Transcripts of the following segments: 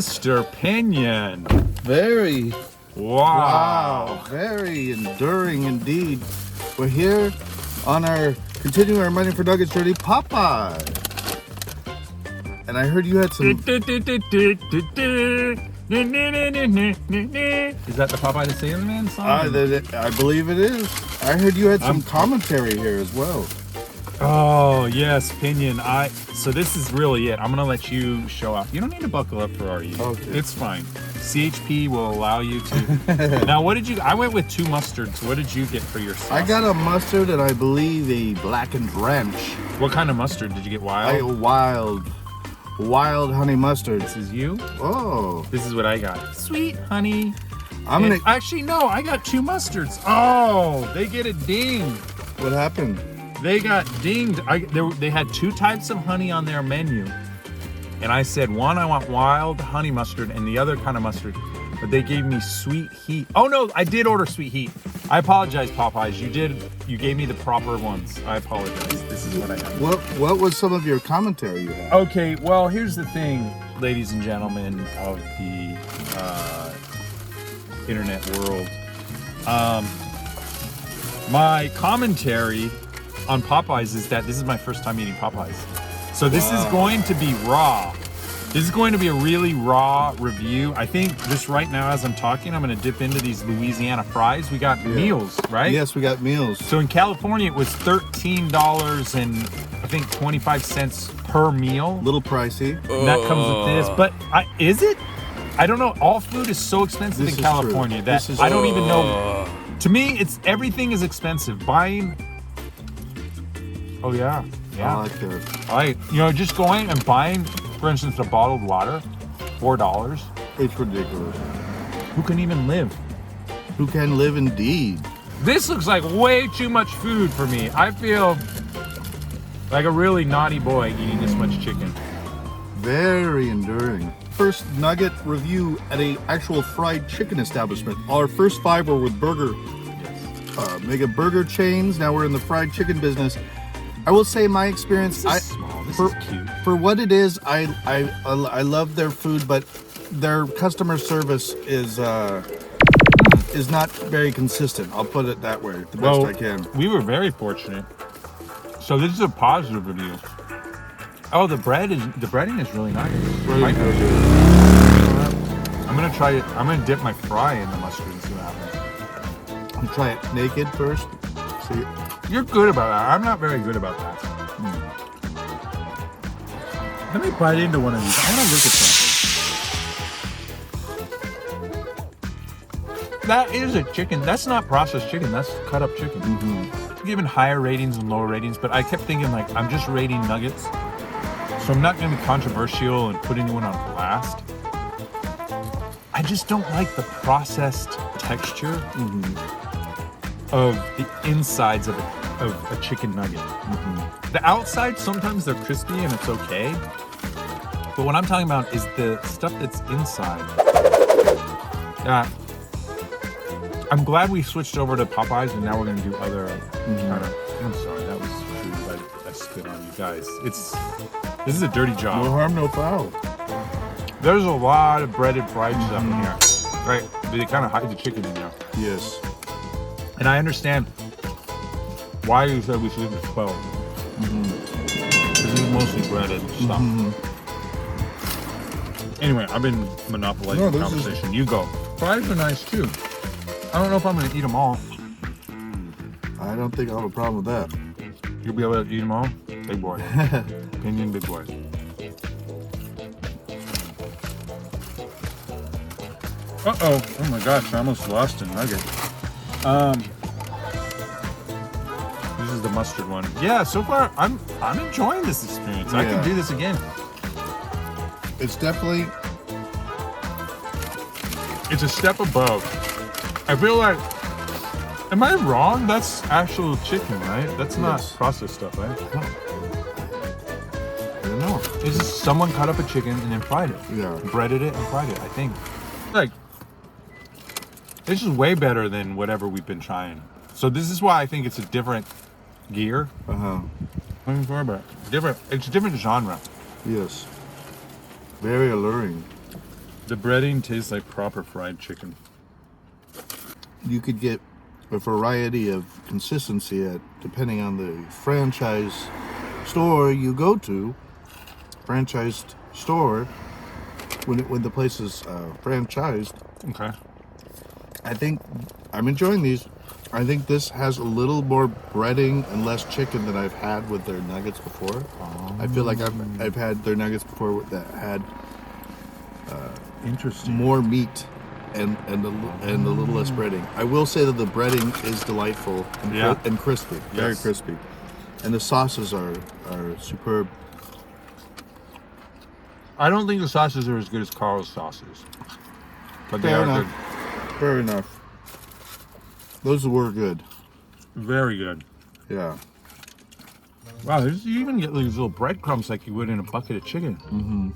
Mr. Pinion. Very. Wow. Very enduring indeed. We're here on our continuing our Money for Nuggets journey, Popeye. And I heard you had some. Is that the Popeye the Sailor Man song? I believe it is. I heard you had some commentary here as well. Oh, yes, Pinion. So this is really it. I'm going to let you show off. You don't need to buckle up, Ferrari. Okay. It's fine. CHP will allow you to. Now, what did you... I went with 2 mustards. What did you get for your sauce? I got a mustard and I believe a blackened ranch. What kind of mustard? Did you get wild? Wild honey mustard. This is you? Oh. This is what I got. Sweet honey. Actually, no. I got 2 mustards. Oh, they get a ding. What happened? They got dinged. They had 2 types of honey on their menu. And I said, one, I want wild honey mustard, and the other kind of mustard. But they gave me sweet heat. Oh, no, I did order sweet heat. I apologize, Popeyes. You gave me the proper ones. I apologize. This is what I have. What was some of your commentary you had? Okay, well, here's the thing, ladies and gentlemen of the internet world. My commentary on Popeyes is that this is my first time eating Popeyes. So this is going to be raw. This is going to be a really raw review. I think just right now as I'm talking, I'm going to dip into these Louisiana fries. We got meals, right? Yes, we got meals. So in California, it was $13 and I think 25 cents per meal. Little pricey. And that comes with this. But is it? I don't know. All food is so expensive in California that I don't even know. To me, everything is expensive. Buying... Oh, yeah. Yeah. I like that. Just going and buying, for instance, a bottled water, $4. It's ridiculous. Who can even live? Who can live indeed? This looks like way too much food for me. I feel like a really naughty boy eating this much chicken. Very enduring. First nugget review at a actual fried chicken establishment. Our first 5 were with mega burger chains. Now we're in the fried chicken business. I will say my experience. This is small. This is cute. For what it is, I love their food, but their customer service is not very consistent. I'll put it that way, the best I can. We were very fortunate. So this is a positive review. Oh, the breading is really nice. Really good. I'm gonna try it. I'm gonna dip my fry in the mustard and see what happens. I'll try it naked first. See. You're good about that. I'm not very good about that. Let me bite into one of these. I want to look at something. That is a chicken. That's not processed chicken. That's cut up chicken. Mm-hmm. Given higher ratings and lower ratings, but I kept thinking like I'm just rating nuggets, so I'm not going to be controversial and put anyone on blast. I just don't like the processed texture of the insides of a chicken nugget. The outside, sometimes they're crispy and it's okay. But what I'm talking about is the stuff that's inside. I'm glad we switched over to Popeyes and now we're going to do other kind of... I'm sorry, that was rude. I spit on you guys. This is a dirty job. No harm, no foul. There's a lot of breaded fried stuff in here. Right? They kind of hide the chicken in there. Yes. And I understand why you said we should do 12. This is mostly breaded stuff. Anyway, I've been monopolizing the conversation. You go. Fries are nice too. I don't know if I'm going to eat them all. I don't think I'll have a problem with that. You'll be able to eat them all? Big boy. Pinion big boy. Uh-oh. Oh my gosh, I almost lost a nugget. This is the mustard one. Yeah, so far I'm enjoying this experience. I can do this again. It's definitely... It's a step above. I feel like... Am I wrong? That's actual chicken, right? That's not processed stuff, right? No. I don't know. It's just someone cut up a chicken and then fried it. Yeah. Breaded it and fried it, I think. Like, this is way better than whatever we've been trying. So this is why I think it's a different gear. Looking forward, but different. It's a different genre. Yes. Very alluring. The breading tastes like proper fried chicken. You could get a variety of consistency depending on the franchise store you go to. Franchised store, when the place is franchised. Okay. I think I'm enjoying these. I think this has a little more breading and less chicken than I've had with their nuggets before. I feel like I've had their nuggets before that had Interesting. more meat and a little less breading. I will say that the breading is delightful and, and crispy, very crispy, and the sauces are superb. I don't think the sauces are as good as Carl's sauces, but they Fair are enough. good. Fair enough. Those were good. Very good. Yeah. Wow, you even get these little breadcrumbs like you would in a bucket of chicken.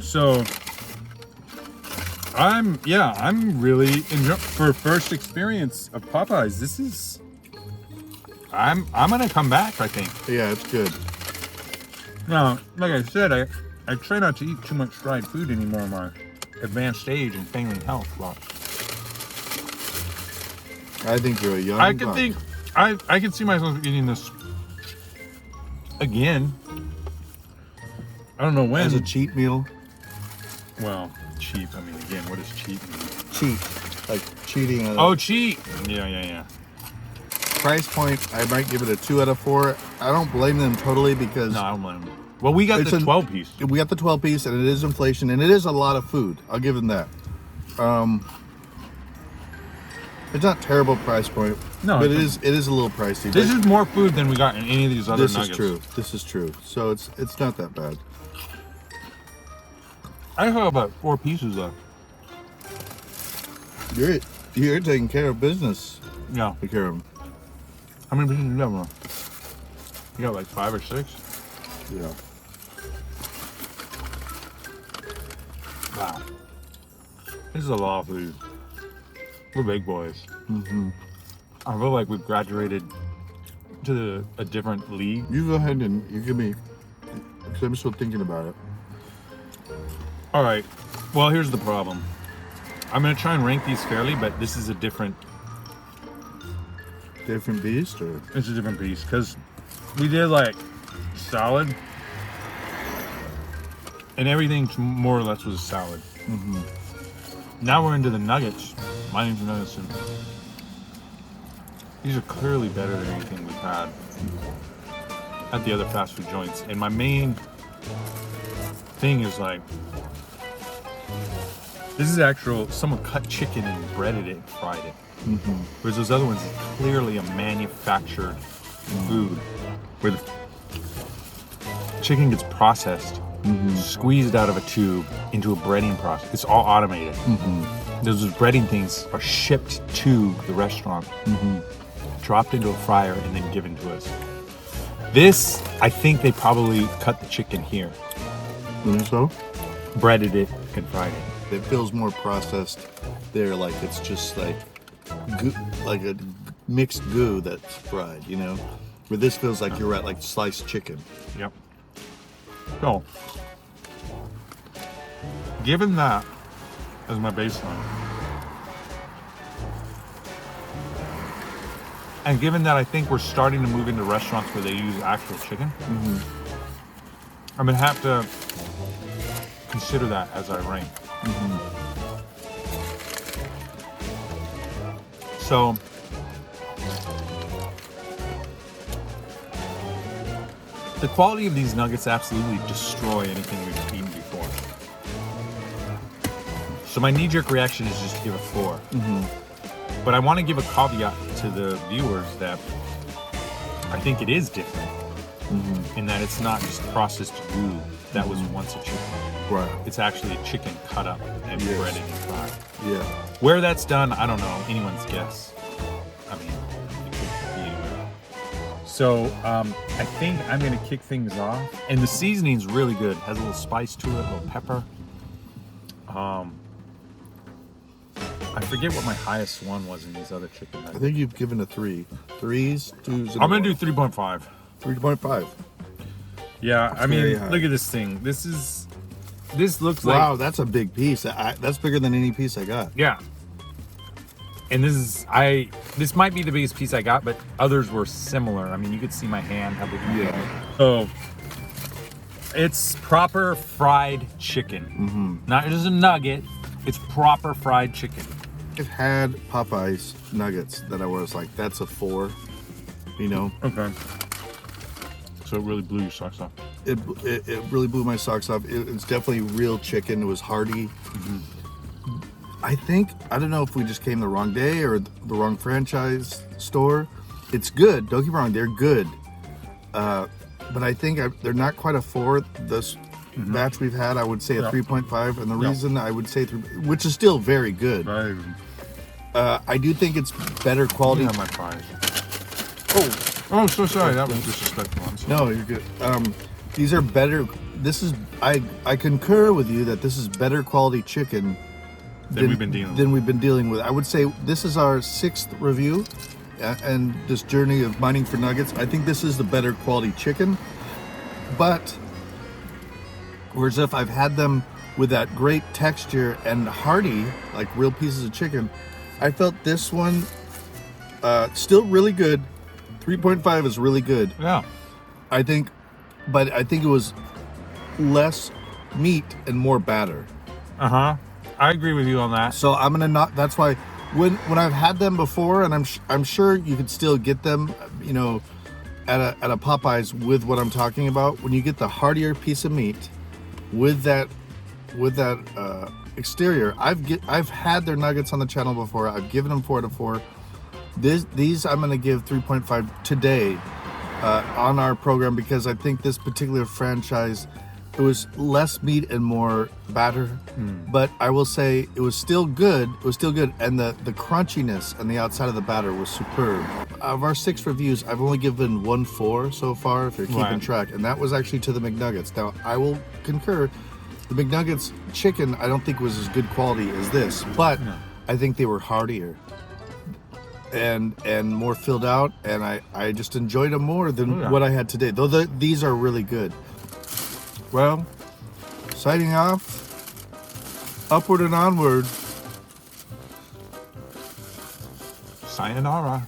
So I'm really enjoying for first experience of Popeyes. This is I'm gonna come back, I think. Yeah, it's good. Now, like I said, I try not to eat too much fried food anymore in my advanced age and failing health. Well, I think you're a young I can buck. think I can see myself eating this again. I don't know when. As a cheat meal. Well, cheap. I mean, again, what does cheap mean? Cheat. Like cheating. Oh, cheap. Yeah. Price point, I might give it a 2 out of 4. I don't blame them totally because No, I don't mind them. Well, we got the 12 piece. we got the 12 piece and it is inflation and it is a lot of food. I'll give them that. It's not terrible price point. No, but it is a little pricey. This but is more food than we got in any of these other this nuggets. is true. This is true. So it's not that bad. I have about 4 pieces though. You're taking care of business. Yeah. Take care of them. How many pieces do you have, Ron? You got like 5 or 6? Yeah. Wow. This is a lot of food. We're big boys. I feel like we've graduated to a different league. You go ahead and you give me, because I'm still thinking about it. All right. Well, here's the problem. I'm going to try and rank these fairly, but this is a different Beast or? It's a different piece because we did like salad, and everything more or less was a salad. Now we're into the nuggets. My name's Nuggets, and these are clearly better than anything we've had at the other fast food joints. And my main thing is like, this is actual. Someone cut chicken and breaded it and fried it. Whereas those other ones are clearly a manufactured food where the chicken gets processed, squeezed out of a tube into a breading process. It's all automated. Those breading things are shipped to the restaurant, dropped into a fryer, and then given to us. This, I think they probably cut the chicken here, You think so? breaded it, and fried it. It feels more processed there, like it's just like goo, like a mixed goo that's fried, you know? Where this feels like you're at like sliced chicken. Yep. So, given that as my baseline, and given that I think we're starting to move into restaurants where they use actual chicken, I'm gonna have to consider that as I rank. So, the quality of these nuggets absolutely destroy anything we've eaten before. So my knee-jerk reaction is just to give it 4. But I want to give a caveat to the viewers that I think it is different in that it's not just processed goo that was once a chicken. Right. It's actually a chicken cut up and breaded and fried. Yeah. Where that's done, I don't know. Anyone's guess. I mean, it could be anywhere. So I think I'm gonna kick things off, and the seasoning's really good. Has a little spice to it, a little pepper. I forget what my highest one was in these other chicken I nuggets. think you've given a 3. 3s, 2s, and I'm gonna do 1. 3.5. 3.5. Yeah, I mean, very high. look at this thing. This looks Wow, like, that's a big piece. That's bigger than any piece I got. yeah. And this might be the biggest piece I got, but others were similar. I mean, you could see my hand, how big my hand is. So it's proper fried chicken. Not just a nugget, it's proper fried chicken. I've had Popeye's nuggets that I was like, that's a 4, you know. Okay. So it really blew your socks off. It really blew my socks off. It's definitely real chicken. It was hearty. I don't know if we just came the wrong day or the wrong franchise store. It's good. Don't get me wrong, they're good. But I think they're not quite a 4. This batch we've had, I would say a 3.5. And the reason I would say 3, which is still very good. I do think it's better quality. My fries. Oh, so sorry. That was disrespectful. I'm sorry. No, you're good. These are better. I concur with you that this is better quality chicken Than we've been dealing with. I would say this is our 6th review, and this journey of mining for nuggets. I think this is the better quality chicken, but whereas if I've had them with that great texture and hearty, like real pieces of chicken, I felt this one still really good. 3.5 is really good. Yeah. I think it was less meat and more batter. I agree with you on that. So I'm gonna not. That's why when I've had them before, and I'm sure you could still get them, you know, at a Popeyes with what I'm talking about. When you get the heartier piece of meat with that exterior, I've had their nuggets on the channel before. I've given them 4 out of 4. These I'm gonna give 3.5 today on our program because I think this particular franchise, it was less meat and more batter, but I will say it was still good. It was still good, and the crunchiness and the outside of the batter was superb. Of our 6 reviews, I've only given 1 4 so far, if you're keeping track, and that was actually to the McNuggets. Now, I will concur, the McNuggets chicken I don't think was as good quality as this, but I think they were heartier and more filled out, and I just enjoyed them more than what I had today. Though these are really good. Well, signing off, upward and onward. Sayonara.